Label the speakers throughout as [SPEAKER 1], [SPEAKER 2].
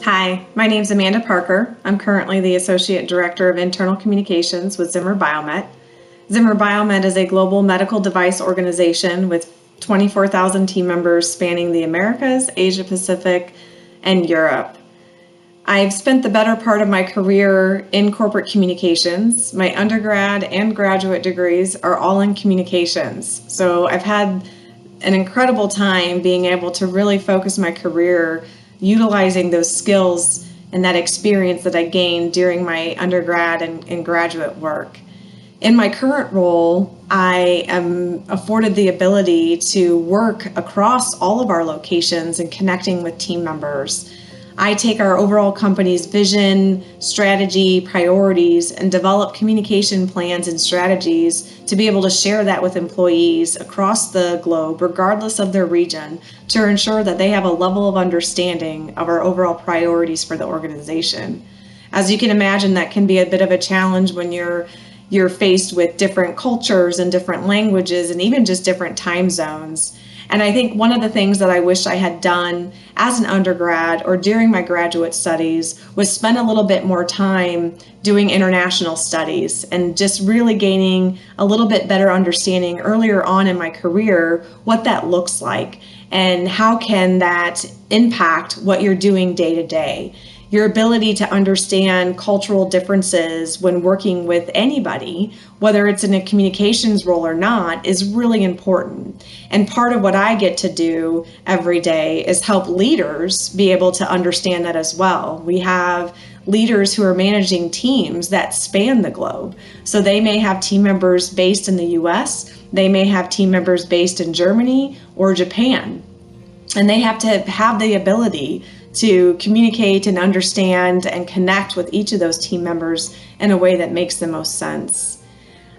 [SPEAKER 1] Hi, my name is Amanda Parker. I'm currently the Associate Director of Internal Communications with Zimmer Biomet. Zimmer Biomet is a global medical device organization with 24,000 team members spanning the Americas, Asia Pacific, and Europe. I've spent the better part of my career in corporate communications. My undergrad and graduate degrees are all in communications. So I've had an incredible time being able to really focus my career utilizing those skills and that experience that I gained during my undergrad and graduate work. In my current role, I am afforded the ability to work across all of our locations and connecting with team members. I take our overall company's vision, strategy, priorities, and develop communication plans and strategies to be able to share that with employees across the globe, regardless of their region, to ensure that they have a level of understanding of our overall priorities for the organization. As you can imagine, that can be a bit of a challenge when you're faced with different cultures and different languages and even just different time zones. And I think one of the things that I wish I had done as an undergrad or during my graduate studies was spend a little bit more time doing international studies and just really gaining a little bit better understanding earlier on in my career what that looks like and how can that impact what you're doing day to day. Your ability to understand cultural differences when working with anybody, whether it's in a communications role or not, is really important. And part of what I get to do every day is help leaders be able to understand that as well. We have leaders who are managing teams that span the globe. So they may have team members based in the US, they may have team members based in Germany or Japan. And they have to have the ability to communicate and understand and connect with each of those team members in a way that makes the most sense.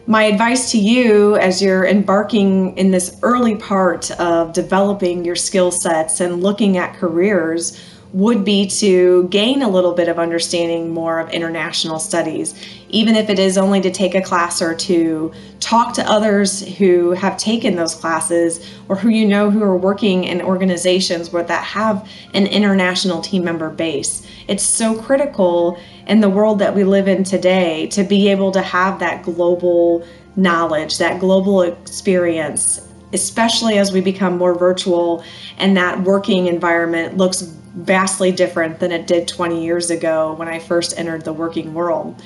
[SPEAKER 1] My advice to you as you're embarking in this early part of developing your skill sets and looking at careers would be to gain a little bit of understanding more of international studies, even if it is only to take a class or two, talk to others who have taken those classes or who you know who are working in organizations where that have an international team member base. It's so critical in the world that we live in today to be able to have that global knowledge, that global experience, especially as we become more virtual and that working environment looks vastly different than it did 20 years ago when I first entered the working world.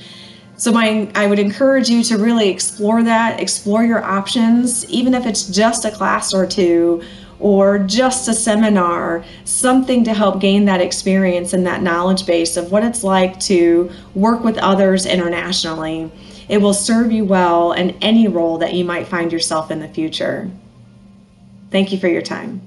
[SPEAKER 1] So I would encourage you to really explore that, explore your options, even if it's just a class or two or just a seminar, something to help gain that experience and that knowledge base of what it's like to work with others internationally. It will serve you well in any role that you might find yourself in the future. Thank you for your time.